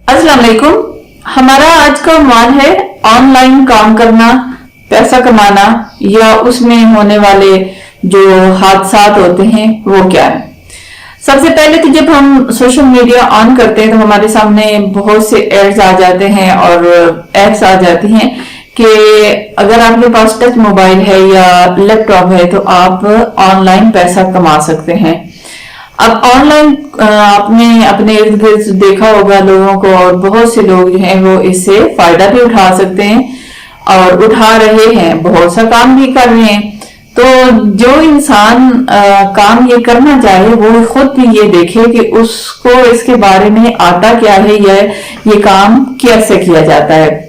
अस्सलाम वालेकुम। हमारा आज का उन्वान है ऑनलाइन काम करना, पैसा कमाना या उसमें होने वाले जो हादसात होते हैं वो क्या है। सबसे पहले तो जब हम सोशल मीडिया ऑन करते हैं तो हमारे सामने बहुत से एड्स आ जाते हैं और एप्स आ जाती हैं कि अगर आपके पास टच मोबाइल है या लैपटॉप है तो आप ऑनलाइन पैसा कमा सकते हैं। अब ऑनलाइन आपने अपने इर्द गिर्द देखा होगा लोगों को, और बहुत से लोग जो हैं वो इससे फायदा भी उठा सकते हैं और उठा रहे हैं, बहुत सा काम भी कर रहे हैं। तो जो इंसान काम ये करना चाहे वो खुद भी ये देखे कि उसको इसके बारे में आता क्या है या ये काम कैसे किया जाता है।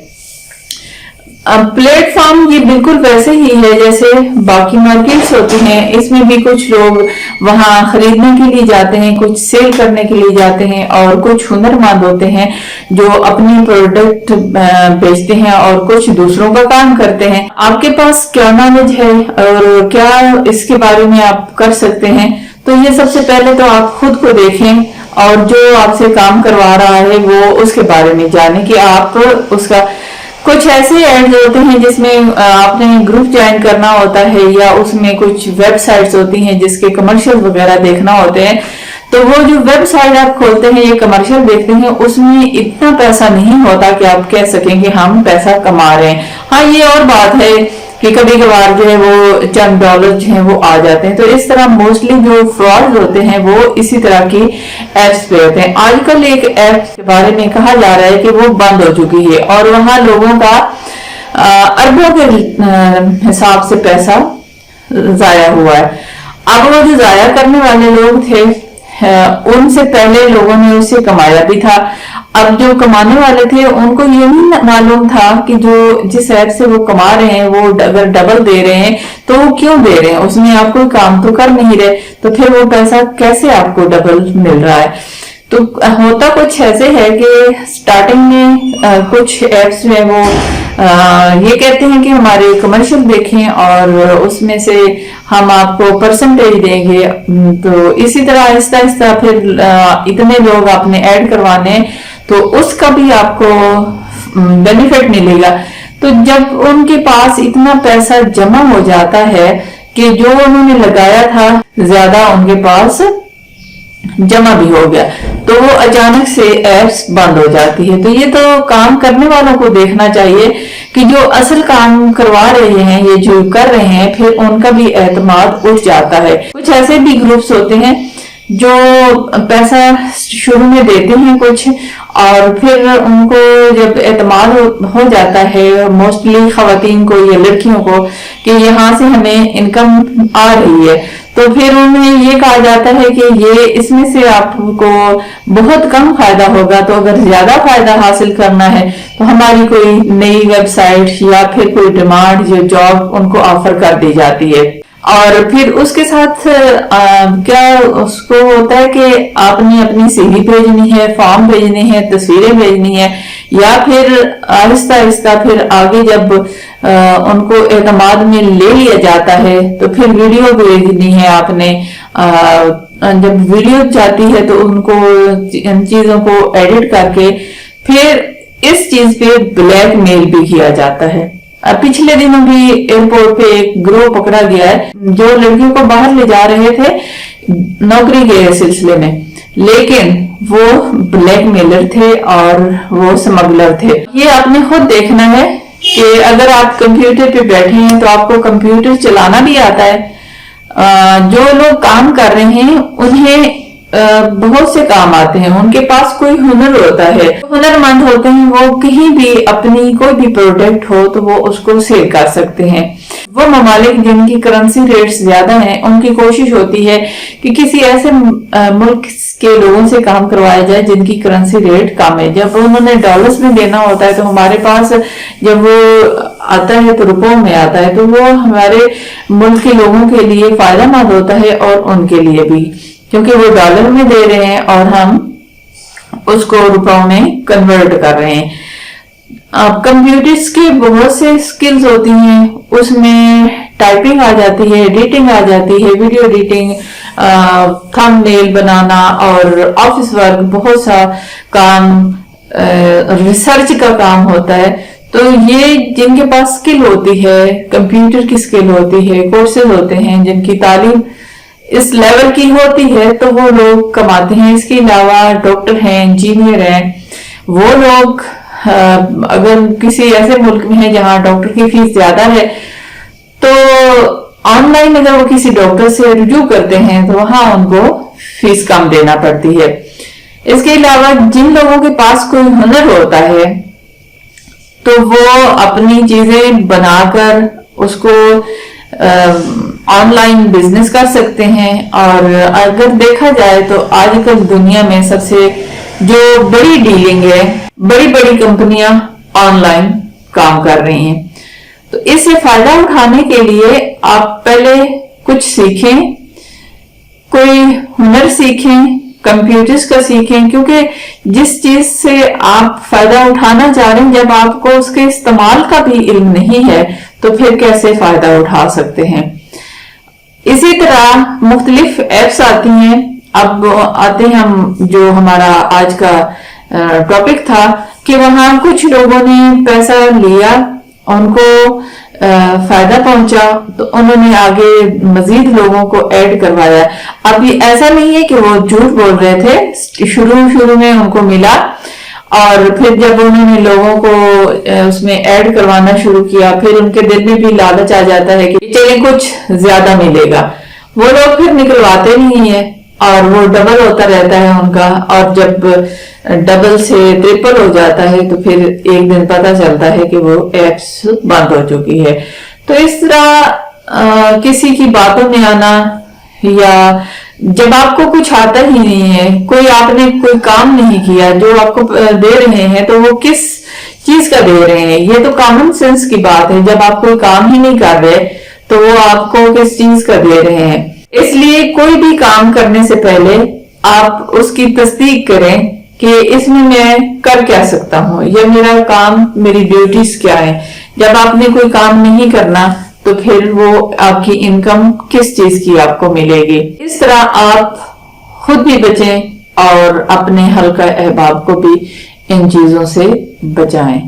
अब प्लेटफॉर्म ये बिल्कुल वैसे ही है जैसे बाकी मार्केट्स होती हैं। इसमें भी कुछ लोग वहां खरीदने के लिए जाते हैं, कुछ सेल करने के लिए जाते हैं, और कुछ हुनरमंद होते हैं जो अपनी प्रोडक्ट बेचते हैं और कुछ दूसरों का काम करते हैं। आपके पास क्या नॉलेज है और क्या इसके बारे में आप कर सकते हैं, तो ये सबसे पहले तो आप खुद को देखें और जो आपसे काम करवा रहा है वो उसके बारे में जाने कि आप उसका कुछ ऐसे एड्स होते हैं जिसमें आपने ग्रुप ज्वाइन करना होता है या उसमें कुछ वेबसाइट्स होती हैं जिसके कमर्शियल वगैरह देखना होते हैं। तो वो जो वेबसाइट आप खोलते हैं ये कमर्शियल देखते हैं उसमें इतना पैसा नहीं होता कि आप कह सकें कि हम पैसा कमा रहे हैं। हाँ, ये और बात है कि कभी कभार जो है वो चंद डॉलर जो है वो आ जाते हैं। तो इस तरह मोस्टली जो फ्रॉड होते हैं वो इसी तरह की एप्स पे होते हैं। आजकल एक ऐप के बारे में कहा जा रहा है कि वो बंद हो चुकी है और वहां लोगों का अरबों के हिसाब से पैसा जाया हुआ है। अब वो जो जाया करने वाले लोग थे उनसे पहले लोगों ने उससे कमाया भी था। अब जो कमाने वाले थे उनको ये नहीं मालूम था कि जो जिस ऐप से वो कमा रहे हैं वो अगर डबल दे रहे हैं तो वो क्यों दे रहे हैं, उसमें आप कोई काम तो कर नहीं रहे, तो फिर वो पैसा कैसे आपको डबल मिल रहा है। तो होता कुछ ऐसे है कि स्टार्टिंग में कुछ एप्स जो है वो ये कहते हैं कि हमारे कमर्शियल देखें और उसमें से हम आपको परसेंटेज देंगे। तो इसी तरह आहिस्ता आहिस्ता फिर इतने लोग आपने ऐड करवाने तो उसका भी आपको बेनिफिट मिलेगा। तो जब उनके पास इतना पैसा जमा हो जाता है कि जो उन्होंने लगाया था ज्यादा उनके पास जमा भी हो गया तो वो अचानक से एप्स बंद हो जाती है। तो ये तो काम करने वालों को देखना चाहिए कि जो असल काम करवा रहे हैं ये जो कर रहे हैं फिर उनका भी एतमाद उठ जाता है। कुछ ऐसे भी ग्रुप्स होते हैं जो पैसा शुरू में देते हैं कुछ और फिर उनको जब एतमाद हो जाता है मोस्टली खवातीन को या लड़कियों को कि यहाँ से हमें इनकम आ रही है, तो फिर उन्हें ये कहा जाता है कि ये इसमें से आपको बहुत कम फायदा होगा, तो अगर ज्यादा फायदा हासिल करना है तो हमारी कोई नई वेबसाइट या फिर कोई डिमांड जो जॉब उनको ऑफर कर दी जाती है। और फिर उसके साथ क्या उसको होता है कि आपने अपनी सीवी भेजनी है, फॉर्म भेजनी है, तस्वीरें भेजनी है, या फिर आहिस्ता आहिस्ता फिर आगे जब उनको एतमाद में ले लिया जाता है तो फिर वीडियो भेजनी है आपने। जब वीडियो जाती है तो उनको इन चीजों को एडिट करके फिर इस चीज पे ब्लैकमेल भी किया जाता है। पिछले दिनों भी एयरपोर्ट पे एक ग्रोह पकड़ा गया है जो लड़कियों को बाहर ले जा रहे थे नौकरी के सिलसिले में, लेकिन वो ब्लैकमेलर थे और वो स्मगलर थे। ये आपने खुद देखना है कि अगर आप कंप्यूटर पे बैठे हैं तो आपको कंप्यूटर चलाना भी आता है। जो लोग काम कर रहे हैं उन्हें बहुत से काम आते हैं, उनके पास कोई हुनर होता है, हुनरमंद होते हैं, वो कहीं भी अपनी कोई भी प्रोडक्ट हो तो वो उसको सेल कर सकते हैं। वो ममालिक जिनकी करेंसी रेट्स ज्यादा हैं उनकी कोशिश होती है कि किसी ऐसे मुल्क के लोगों से काम करवाया जाए जिनकी करेंसी रेट कम है। जब उन्होंने डॉलर्स में देना होता है तो हमारे पास जब वो आता है तो रुपयों में आता है, तो वो हमारे मुल्क के लोगों के लिए फायदा मंद होता है और उनके लिए भी, क्योंकि वो डॉलर में दे रहे हैं और हम उसको रुपयों में कन्वर्ट कर रहे हैं। कंप्यूटर्स के बहुत से स्किल्स होती हैं, उसमें टाइपिंग आ जाती है, एडिटिंग आ जाती है, वीडियो एडिटिंग, थंबनेल बनाना और ऑफिस वर्क, बहुत सा काम ریسرچ کا کام ہوتا ہے. تو یہ جن کے پاس سکل ہوتی ہے، کمپیوٹر کی سکل ہوتی ہے، کورسز ہوتے ہیں جن کی تعلیم اس لیول کی ہوتی ہے، تو وہ لوگ کماتے ہیں. اس کے علاوہ ڈاکٹر ہیں، انجینئر ہیں، وہ لوگ اگر کسی ایسے ملک میں ہے جہاں ڈاکٹر کی فیس زیادہ ہے تو آن لائن اگر وہ کسی ڈاکٹر سے رجوع کرتے ہیں تو وہاں ان کو فیس کم دینا پڑتی ہے. اس کے علاوہ جن لوگوں کے پاس کوئی ہنر ہوتا ہے تو وہ اپنی چیزیں بنا کر اس کو آن لائن بزنس کر سکتے ہیں. اور اگر دیکھا جائے تو آج کل دنیا میں سب سے جو بڑی ڈیلنگ ہے، بڑی بڑی کمپنیاں آن لائن کام کر رہی ہیں. تو اس سے فائدہ اٹھانے کے لیے آپ پہلے کچھ سیکھیں، کوئی ہنر سیکھیں، کمپیوٹرز کا سیکھیں، کیونکہ جس چیز سے آپ فائدہ اٹھانا چاہ رہے ہیں جب آپ کو اس کے استعمال کا بھی علم نہیں ہے تو پھر کیسے فائدہ اٹھا سکتے ہیں. اسی طرح مختلف ایپس آتی ہیں. اب آتے ہیں ہم جو ہمارا آج کا ٹاپک تھا کہ وہاں کچھ لوگوں نے پیسہ لیا، ان کو فائدہ پہنچا تو انہوں نے آگے مزید لوگوں کو ایڈ کروایا. اب یہ ایسا نہیں ہے کہ وہ جھوٹ بول رہے تھے، شروع میں ان کو ملا اور پھر جب انہوں نے لوگوں کو اس میں ایڈ کروانا شروع کیا پھر ان کے دل میں بھی لالچ آ جاتا ہے کہ چلیں کچھ زیادہ ملے گا. وہ لوگ پھر نکلواتے نہیں ہیں اور وہ ڈبل ہوتا رہتا ہے ان کا، اور جب ڈبل سے ٹرپل ہو جاتا ہے تو پھر ایک دن پتہ چلتا ہے کہ وہ ایپس بند ہو چکی ہے. تو اس طرح کسی کی باتوں میں آنا، یا جب آپ کو کچھ آتا ہی نہیں ہے، آپ نے کوئی کام نہیں کیا، جو آپ کو دے رہے ہیں تو وہ کس چیز کا دے رہے ہیں، یہ تو کامن سینس کی بات ہے. جب آپ کوئی کام ہی نہیں کر رہے تو وہ آپ کو کس چیز کا دے رہے ہیں. اس لیے کوئی بھی کام کرنے سے پہلے آپ اس کی تصدیق کریں کہ اس میں کر کیا سکتا ہوں، یا میرا کام، میری ڈیوٹیز کیا ہے. جب آپ نے کوئی کام نہیں کرنا تو پھر وہ آپ کی انکم کس چیز کی آپ کو ملے گی. اس طرح آپ خود بھی بچیں اور اپنے حلقہ احباب کو بھی ان چیزوں سے بچائیں.